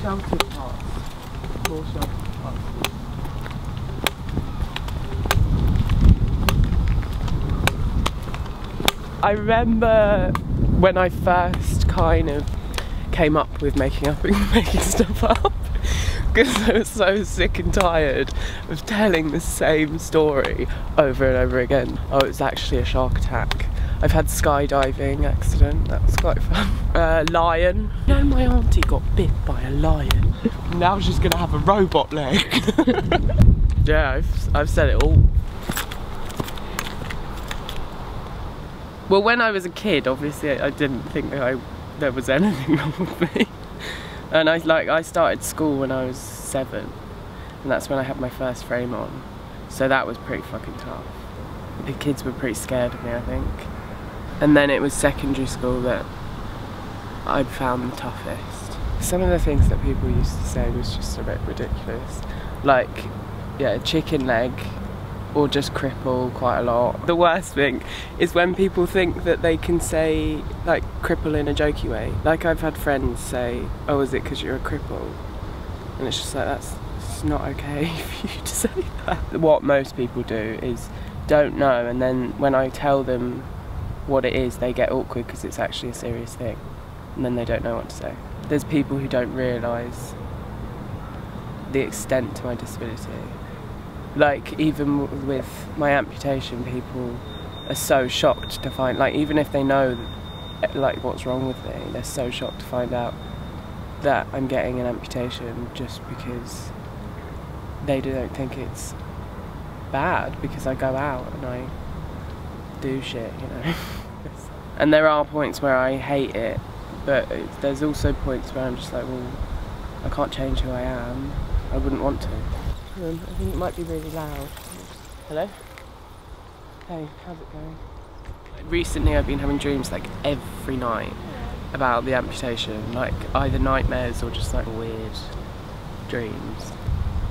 sheltered parts. More sheltered parts. I remember when I first kind of came up with making stuff up, because I was so sick and tired of telling the same story over and over again. Oh, it's actually a shark attack. I've had skydiving accident, that was quite fun. Lion. You know, my auntie got bit by a lion. Now she's gonna have a robot leg. Yeah, I've said it all. Well, when I was a kid, obviously I didn't think that there was anything wrong with me. And I started school when I was 7, and that's when I had my first frame on. So that was pretty fucking tough. The kids were pretty scared of me, I think. And then it was secondary school that I'd found the toughest. Some of the things that people used to say was just a bit ridiculous. Like, yeah, chicken leg, or just cripple quite a lot. The worst thing is when people think that they can say, like, cripple in a jokey way. Like, I've had friends say, oh, is it because you're a cripple? And it's just like, it's not okay for you to say that. What most people do is don't know, and then when I tell them what it is, they get awkward because it's actually a serious thing, and then they don't know what to say. There's people who don't realise the extent to my disability. Like, even with my amputation, people are so shocked to find, like, even if they know, like, what's wrong with me, they're so shocked to find out that I'm getting an amputation just because they don't think it's bad, because I go out and I do shit, you know. And there are points where I hate it, but there's also points where I'm just like, well, I can't change who I am. I wouldn't want to. I think it might be really loud. Hello? Hey, how's it going? Recently I've been having dreams like every night about the amputation, like either nightmares or just like weird dreams.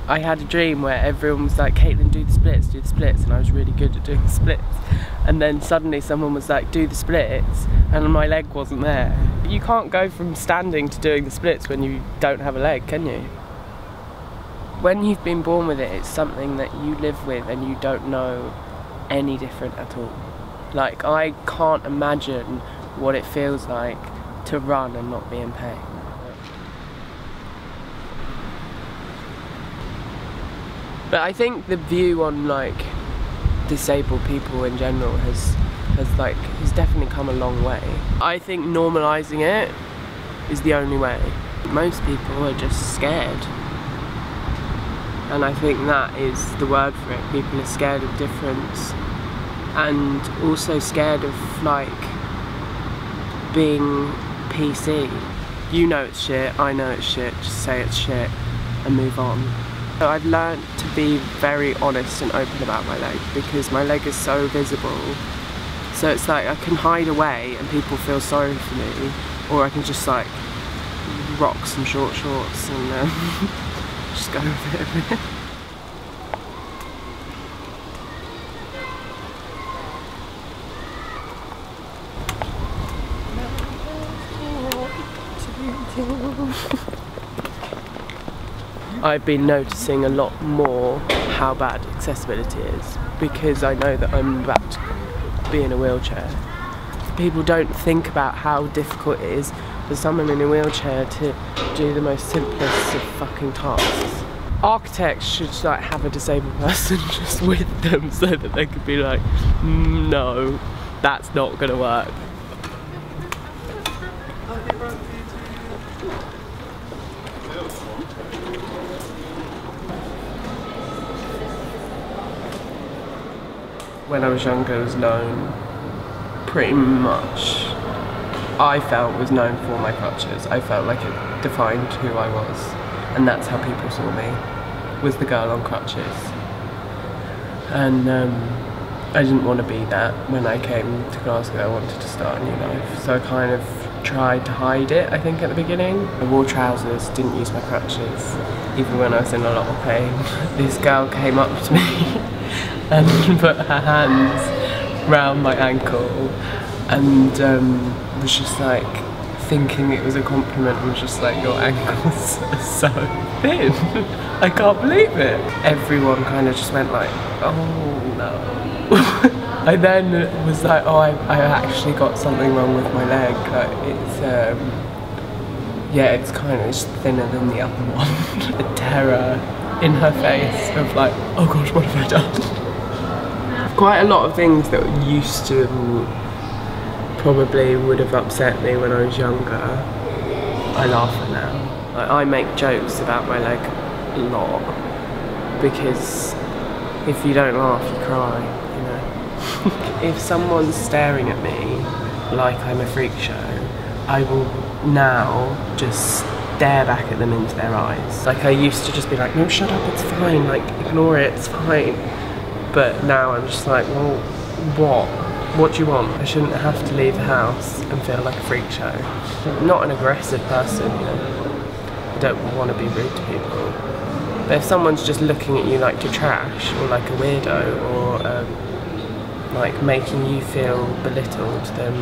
I had a dream where everyone was like, Caitlin, do the splits, and I was really good at doing the splits. And then suddenly someone was like, do the splits, and my leg wasn't there. You can't go from standing to doing the splits when you don't have a leg, can you? When you've been born with it, it's something that you live with and you don't know any different at all. Like, I can't imagine what it feels like to run and not be in pain. But I think the view on, like, disabled people in general has definitely come a long way. I think normalising it is the only way. Most people are just scared. And I think that is the word for it. People are scared of difference, and also scared of, like, being PC. You know it's shit, I know it's shit, just say it's shit and move on. So I've learnt to be very honest and open about my leg, because my leg is so visible. So it's like I can hide away and people feel sorry for me, or I can just like rock some short shorts and just go with it a bit. I've been noticing a lot more how bad accessibility is, because I know that I'm about to be in a wheelchair. People don't think about how difficult it is for someone in a wheelchair to do the most simplest of fucking tasks. Architects should like have a disabled person just with them so that they could be like, no, that's not gonna work. When I was younger, I was known pretty much, I felt was known for my crutches. I felt like it defined who I was, and that's how people saw me, was the girl on crutches. And I didn't want to be that. When I came to Glasgow, I wanted to start a new life, so I kind of tried to hide it, I think, at the beginning. I wore trousers, didn't use my crutches, even when I was in a lot of pain. This girl came up to me and put her hands round my ankle and was just like thinking it was a compliment. I was just like, your ankles are so thin. I can't believe it. Everyone kind of just went like, oh no. I then was like, oh, I actually got something wrong with my leg. Like, it's, yeah, it's kind of thinner than the other one. The terror in her face of like, oh gosh, what have I done? Quite a lot of things that used to probably would have upset me when I was younger, I laugh at now. Like, I make jokes about my leg a lot, because if you don't laugh, you cry, you know. If someone's staring at me like I'm a freak show, I will now just stare back at them into their eyes. Like, I used to just be like, no, shut up, it's fine, like, ignore it, it's fine. But now I'm just like, well, what do you want? I shouldn't have to leave the house and feel like a freak show. I'm not an aggressive person, you know. I don't want to be rude to people. But if someone's just looking at you like you're trash, or like a weirdo, or like making you feel belittled, then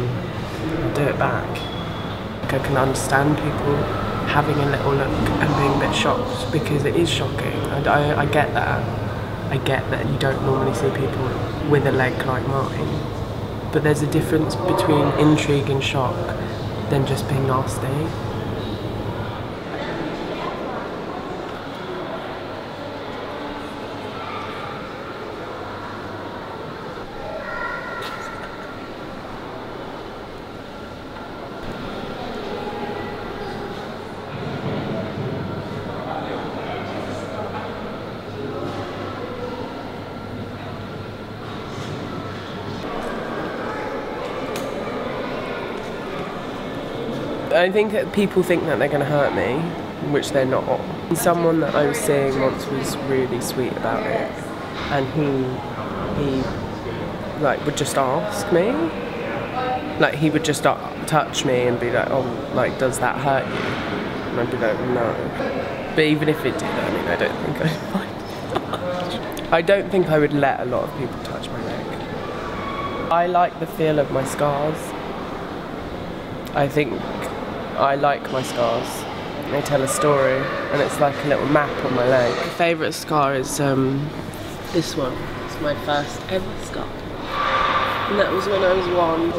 I'll do it back. Like, I can understand people having a little look and being a bit shocked, because it is shocking. I get that. I get that you don't normally see people with a leg like mine. But there's a difference between intrigue and shock than just being nasty. I think that people think that they're going to hurt me, which they're not. Someone that I was seeing once was really sweet about it, and he like would just ask me, like he would just touch me and be like, oh, like, does that hurt you? And I'd be like, no. But even if it did, I mean, I don't think I'd mind. I don't think I would let a lot of people touch my leg. I like the feel of my scars. I think I like my scars. They tell a story, and it's like a little map on my leg. My favourite scar is this one. It's my first ever scar, and that was when I was 1.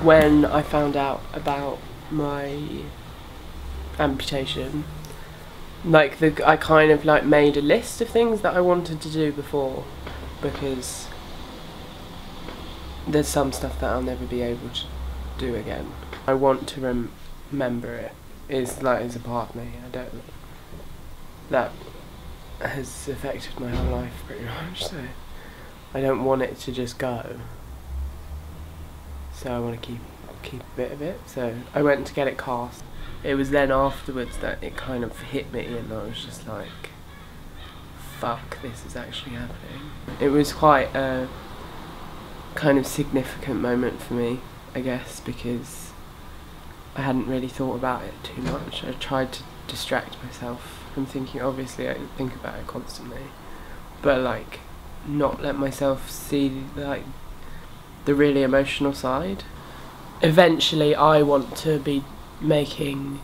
When I found out about my amputation, like I kind of like made a list of things that I wanted to do before, because there's some stuff that I'll never be able to do again. I want to remember it. It's like, it's a part of me. That has affected my whole life pretty much, so I don't want it to just go. So I want to keep a bit of it. So I went to get it cast. It was then afterwards that it kind of hit me, and I was just like, fuck, this is actually happening. It was quite a kind of significant moment for me, I guess, because I hadn't really thought about it too much. I tried to distract myself from thinking. Obviously I think about it constantly, but like not let myself see like the really emotional side. Eventually I want to be making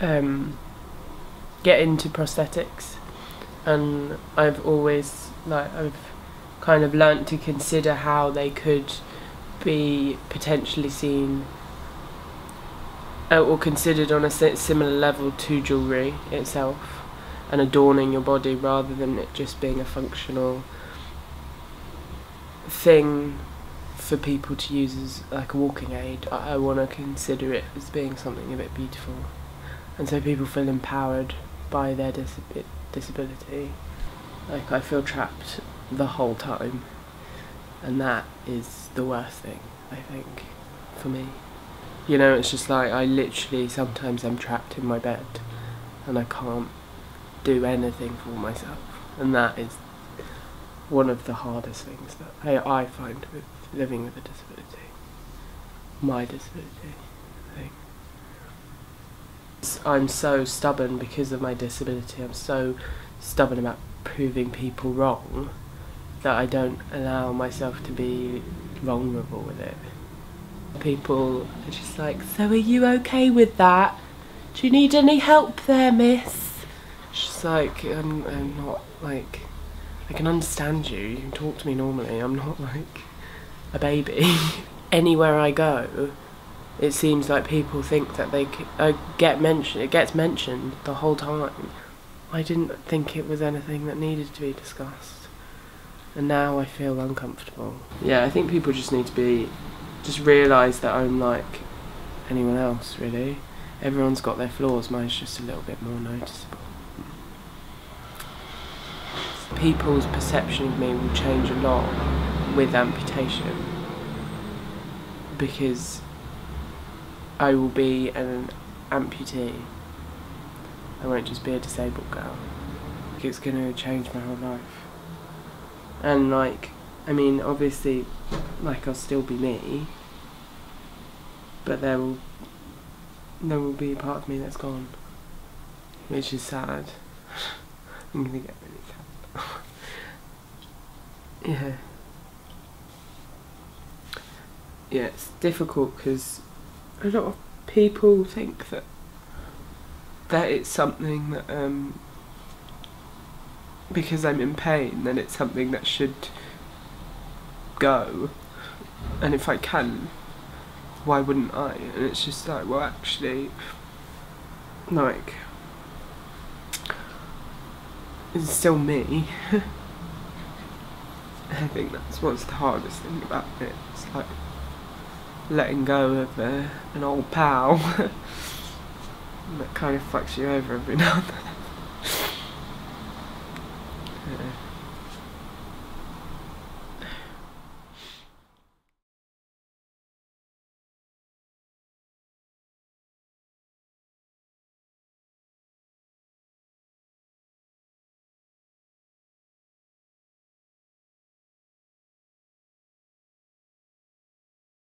get into prosthetics, and I've kind of learnt to consider how they could be potentially seen or considered on a similar level to jewellery itself, and adorning your body rather than it just being a functional thing for people to use as like a walking aid. I want to consider it as being something a bit beautiful, and so people feel empowered by their disability. Like, I feel trapped the whole time, and that is the worst thing, I think, for me. You know, it's just like, I literally sometimes I'm trapped in my bed and I can't do anything for myself, and that is one of the hardest things that I find with living with a disability. My disability, I think. I'm so stubborn because of my disability. I'm so stubborn about proving people wrong that I don't allow myself to be vulnerable with it. People are just like, so are you okay with that? Do you need any help there, miss? She's like, I'm not, like, I can understand you. You can talk to me normally. I'm not like a baby. Anywhere I go, it seems like people think that they get mentioned. It gets mentioned the whole time. I didn't think it was anything that needed to be discussed, and now I feel uncomfortable. Yeah, I think people just need to just realise that I'm like anyone else, really. Everyone's got their flaws. Mine's just a little bit more noticeable. People's perception of me will change a lot with amputation, because I will be an amputee. I won't just be a disabled girl. It's going to change my whole life. And like, I mean, obviously, like, I'll still be me, but there will be a part of me that's gone, which is sad. I'm gonna get really sad. Yeah, it's difficult because a lot of people think that it's something that because I'm in pain, then it's something that should go, and if I can, why wouldn't I? And it's just like, well, actually, like, it's still me. I think that's what's the hardest thing about it. It's like letting go of an old pal that kind of fucks you over every now and then.